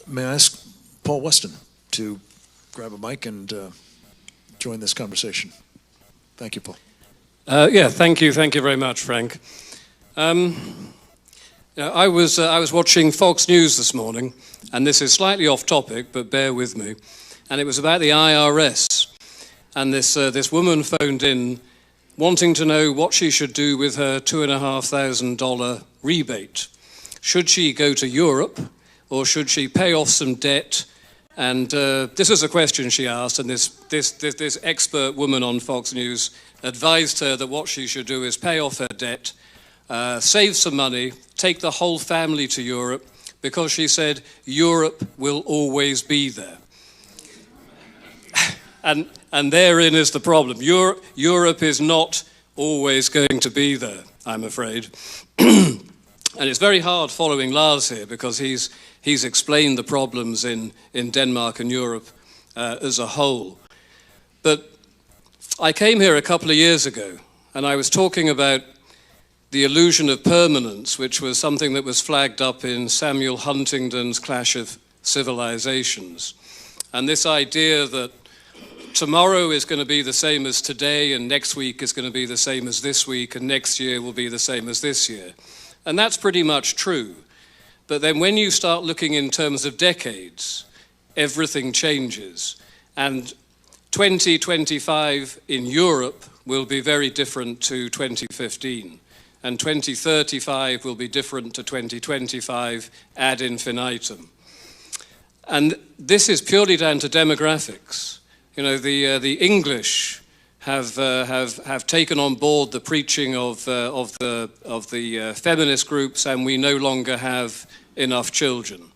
May I ask Paul Weston to grab a mic and join this conversation? Thank you, Paul. Yeah, thank you very much, Frank. I was watching Fox News this morning, and this is slightly off topic, but bear with me. And it was about the IRS, and this woman phoned in wanting to know what she should do with her $2,500 rebate. Should she go to Europe, or should she pay off some debt? And this is a question she asked, and this expert woman on Fox News advised her that what she should do is pay off her debt, save some money, take the whole family to Europe, because she said Europe will always be there. And therein is the problem. Europe is not always going to be there, I'm afraid. And it's very hard following Lars here, because he's explained the problems in Denmark and Europe as a whole. But I came here a couple of years ago, and I was talking about the illusion of permanence, which was something that was flagged up in Samuel Huntington's Clash of Civilizations. And this idea that tomorrow is going to be the same as today, and next week is going to be the same as this week, and next year will be the same as this year. And that's pretty much true. But then when you start looking in terms of decades, everything changes. And 2025 in Europe will be very different to 2015. And 2035 will be different to 2025 ad infinitum. And this is purely down to demographics. You know, the English have taken on board the preaching of the feminist groups, and we no longer have enough children.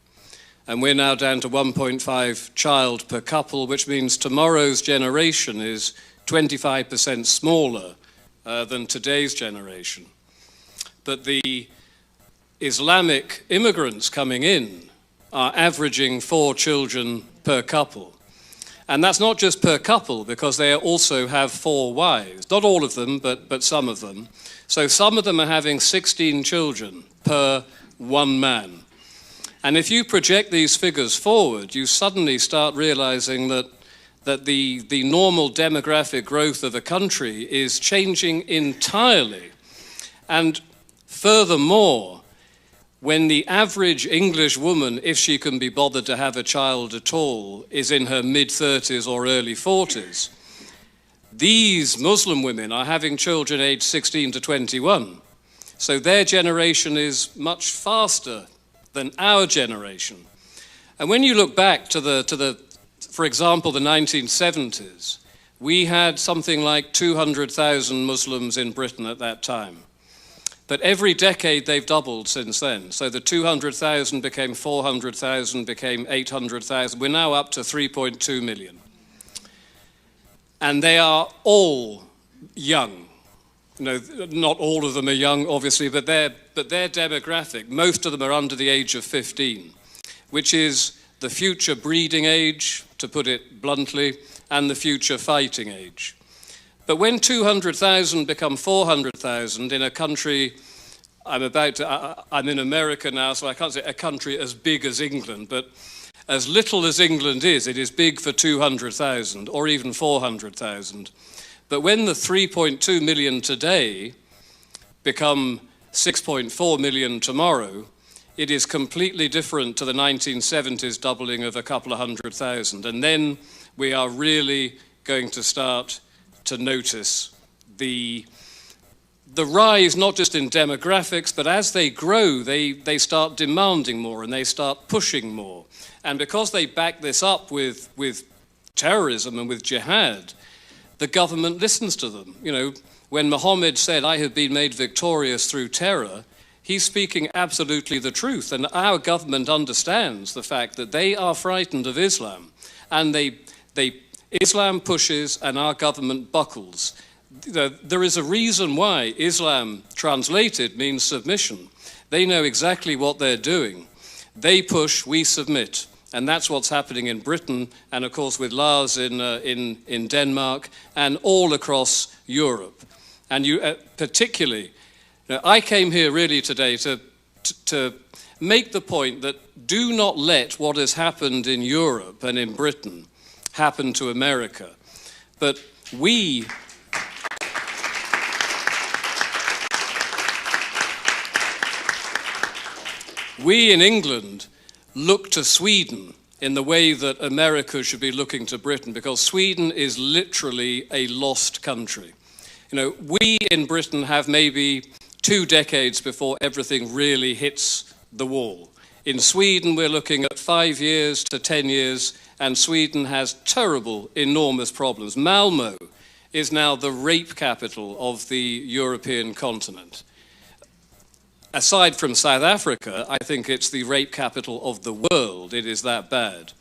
And we're now down to 1.5 child per couple, which means tomorrow's generation is 25% smaller than today's generation. But the Islamic immigrants coming in are averaging 4 children per couple. And that's not just per couple, because they also have 4 wives. Not all of them, but some of them. So some of them are having 16 children per one man. And if you project these figures forward, you suddenly start realizing that the normal demographic growth of a country is changing entirely. And furthermore, when the average English woman, if she can be bothered to have a child at all, is in her mid-30s or early 40s, these Muslim women are having children aged 16 to 21. So their generation is much faster than our generation. And when you look back to for example, the 1970s, we had something like 200,000 Muslims in Britain at that time. But every decade they've doubled since then. So the 200,000 became 400,000, became 800,000. We're now up to 3.2 million. And they are all young. You know, not all of them are young, obviously, but their demographic, most of them are under the age of 15, which is the future breeding age, to put it bluntly, and the future fighting age. But when 200,000 become 400,000 in a country, I'm in America now, so I can't say a country as big as England, but as little as England is, it is big for 200,000 or even 400,000. But when the 3.2 million today become 6.4 million tomorrow, it is completely different to the 1970s doubling of a couple of 100,000. And then we are really going to start to notice the rise, not just in demographics, but as they grow, they start demanding more and they start pushing more. And because they back this up with terrorism and with jihad, the government listens to them. You know, when Muhammad said, "I have been made victorious through terror," he's speaking absolutely the truth. And our government understands the fact that they are frightened of Islam. And Islam pushes and our government buckles. There is a reason why Islam translated means submission. They know exactly what they're doing. They push, we submit. And that's what's happening in Britain, and of course with Lars in Denmark, and all across Europe. And you particularly, I came here really today to make the point that do not let what has happened in Europe and in Britain happen to America. But we in England look to Sweden in the way that America should be looking to Britain, because Sweden is literally a lost country. You know, we in Britain have maybe 2 decades before everything really hits the wall. In Sweden, we're looking at 5 years to 10 years, and Sweden has terrible, enormous problems. Malmö is now the rape capital of the European continent. Aside from South Africa, I think it's the rape capital of the world. It is that bad.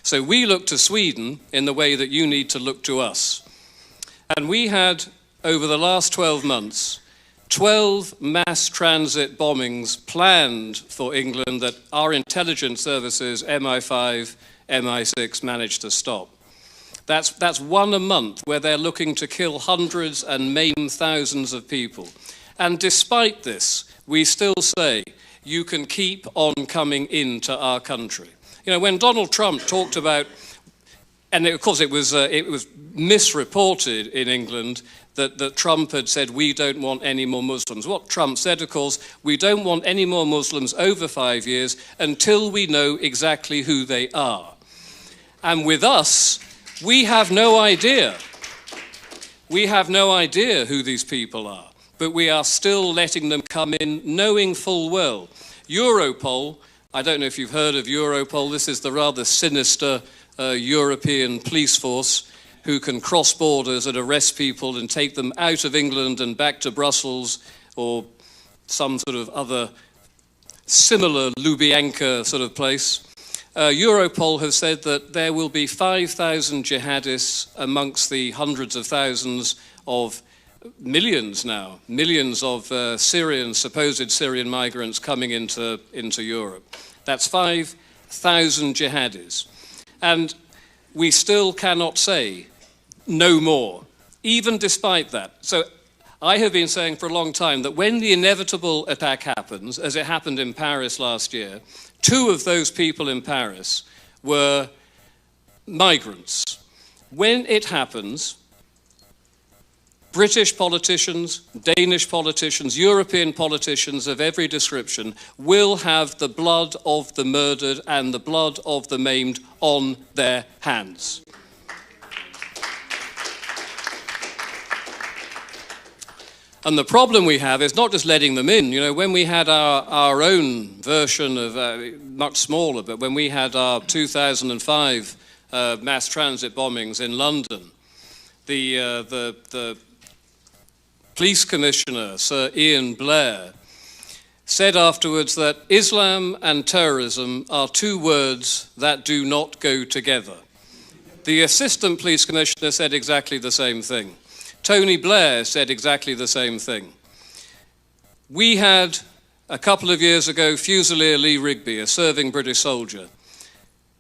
So we look to Sweden in the way that you need to look to us. And we had, over the last 12 months, 12 mass transit bombings planned for England that our intelligence services, MI5, MI6, managed to stop. That's one a month where they're looking to kill hundreds and maim thousands of people. And despite this, we still say, you can keep on coming into our country. You know, when Donald Trump talked about, and of course it was misreported in England that Trump had said, we don't want any more Muslims. What Trump said, of course, we don't want any more Muslims over 5 years until we know exactly who they are. And with us, we have no idea. We have no idea who these people are. But we are still letting them come in, knowing full well. Europol, I don't know if you've heard of Europol, this is the rather sinister European police force who can cross borders and arrest people and take them out of England and back to Brussels or some sort of other similar Lubyanka sort of place. Europol has said that there will be 5,000 jihadists amongst the hundreds of thousands of millions of supposed Syrian migrants coming into Europe. That's 5,000 jihadis. And we still cannot say no more, even despite that. So I have been saying for a long time that when the inevitable attack happens, as it happened in Paris last year, 2 of those people in Paris were migrants. When it happens, British politicians, Danish politicians, European politicians of every description will have the blood of the murdered and the blood of the maimed on their hands. And the problem we have is not just letting them in. You know, when we had our own version of, much smaller, but when we had our 2005 mass transit bombings in London, the police commissioner, Sir Ian Blair, said afterwards that Islam and terrorism are 2 words that do not go together. The assistant police commissioner said exactly the same thing. Tony Blair said exactly the same thing. We had, a couple of years ago, Fusilier Lee Rigby, a serving British soldier,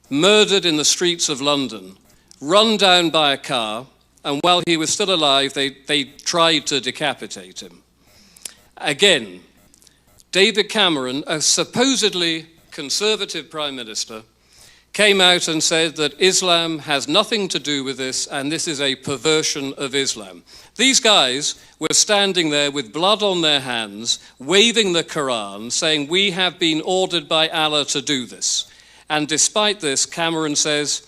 murdered in the streets of London, run down by a car, and while he was still alive, they tried to decapitate him. Again, David Cameron, a supposedly conservative prime minister, came out and said that Islam has nothing to do with this, and this is a perversion of Islam. These guys were standing there with blood on their hands, waving the Quran, saying, we have been ordered by Allah to do this. And despite this, Cameron says,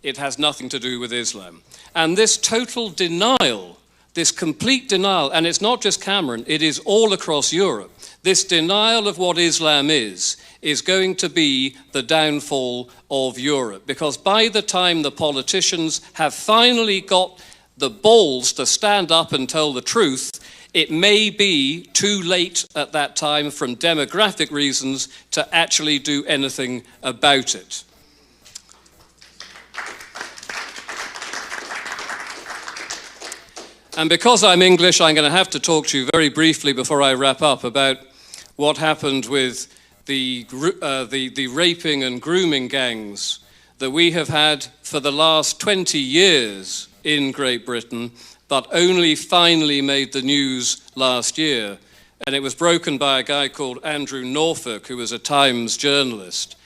it has nothing to do with Islam. And this total denial, this complete denial, and it's not just Cameron, it is all across Europe, this denial of what Islam is going to be the downfall of Europe. Because by the time the politicians have finally got the balls to stand up and tell the truth, it may be too late at that time from demographic reasons to actually do anything about it. And because I'm English, I'm going to have to talk to you very briefly before I wrap up about what happened with the raping and grooming gangs that we have had for the last 20 years in Great Britain, but only finally made the news last year and it was broken by a guy called Andrew Norfolk, who was a Times journalist.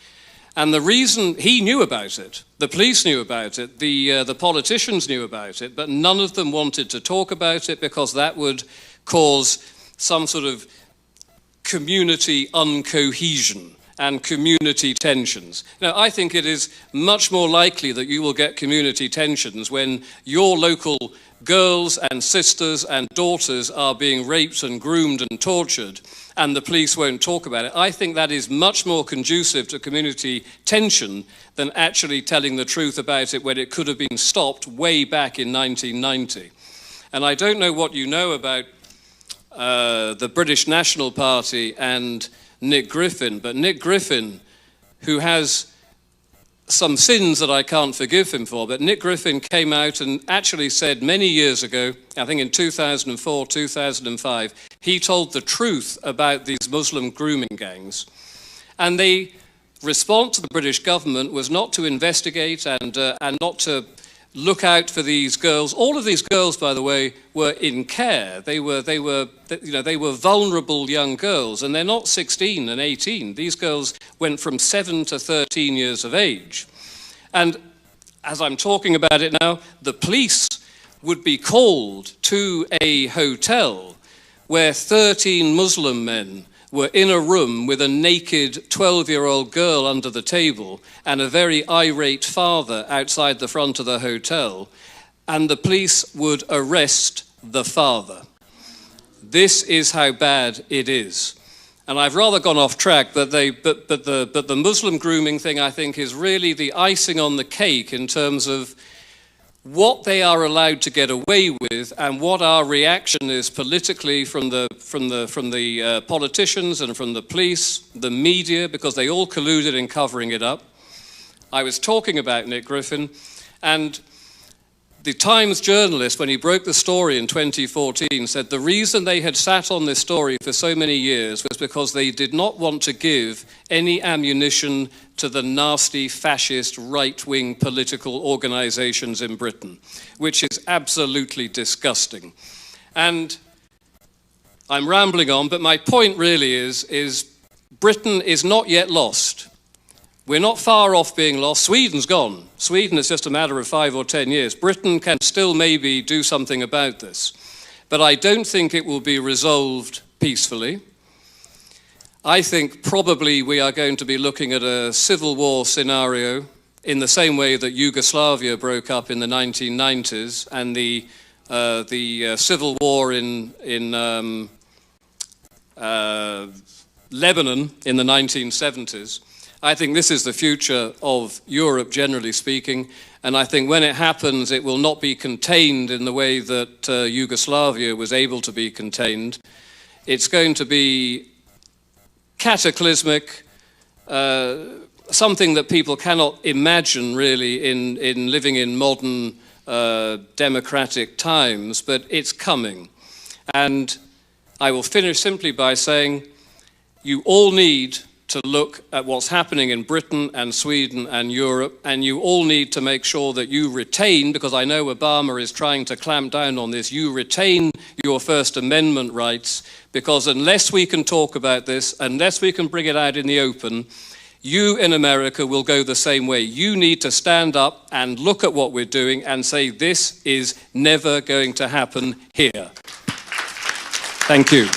And the reason he knew about it, the police knew about it, the politicians knew about it, but none of them wanted to talk about it because that would cause some sort of community uncohesion and community tensions. Now, I think it is much more likely that you will get community tensions when your local girls and sisters and daughters are being raped and groomed and tortured, and the police won't talk about it. I think that is much more conducive to community tension than actually telling the truth about it when it could have been stopped way back in 1990. And I don't know what you know about the British National Party and Nick Griffin, but Nick Griffin, who has some sins that I can't forgive him for, but Nick Griffin came out and actually said many years ago, I think in 2004, 2005, he told the truth about these Muslim grooming gangs. And the response to the British government was not to investigate and not to look out for these girls. All of these girls, by the way, were in care. They were vulnerable young girls, and they're not 16 and 18. These girls went from 7 to 13 years of age. And as I'm talking about it now, the police would be called to a hotel where 13 Muslim men were in a room with a naked 12-year-old girl under the table and a very irate father outside the front of the hotel, and the police would arrest the father. This is how bad it is. And I've rather gone off track, but the Muslim grooming thing, I think, is really the icing on the cake in terms of what they are allowed to get away with and what our reaction is politically from the politicians and from the police, the media, because they all colluded in covering it up. I was talking about Nick Griffin, and the Times journalist, when he broke the story in 2014, said the reason they had sat on this story for so many years was because they did not want to give any ammunition to the nasty fascist right-wing political organisations in Britain, which is absolutely disgusting. And I'm rambling on, but my point really is Britain is not yet lost. We're not far off being lost. Sweden's gone. Sweden is just a matter of 5 or 10 years. Britain can still maybe do something about this. But I don't think it will be resolved peacefully. I think probably we are going to be looking at a civil war scenario in the same way that Yugoslavia broke up in the 1990s and the civil war in Lebanon in the 1970s. I think this is the future of Europe, generally speaking, and I think when it happens, it will not be contained in the way that Yugoslavia was able to be contained. It's going to be cataclysmic, something that people cannot imagine really in living in modern democratic times, but it's coming. And I will finish simply by saying you all need to look at what's happening in Britain and Sweden and Europe, and you all need to make sure that you retain, because I know Obama is trying to clamp down on this, you retain your First Amendment rights, because unless we can talk about this, unless we can bring it out in the open, you in America will go the same way. You need to stand up and look at what we're doing and say this is never going to happen here. Thank you.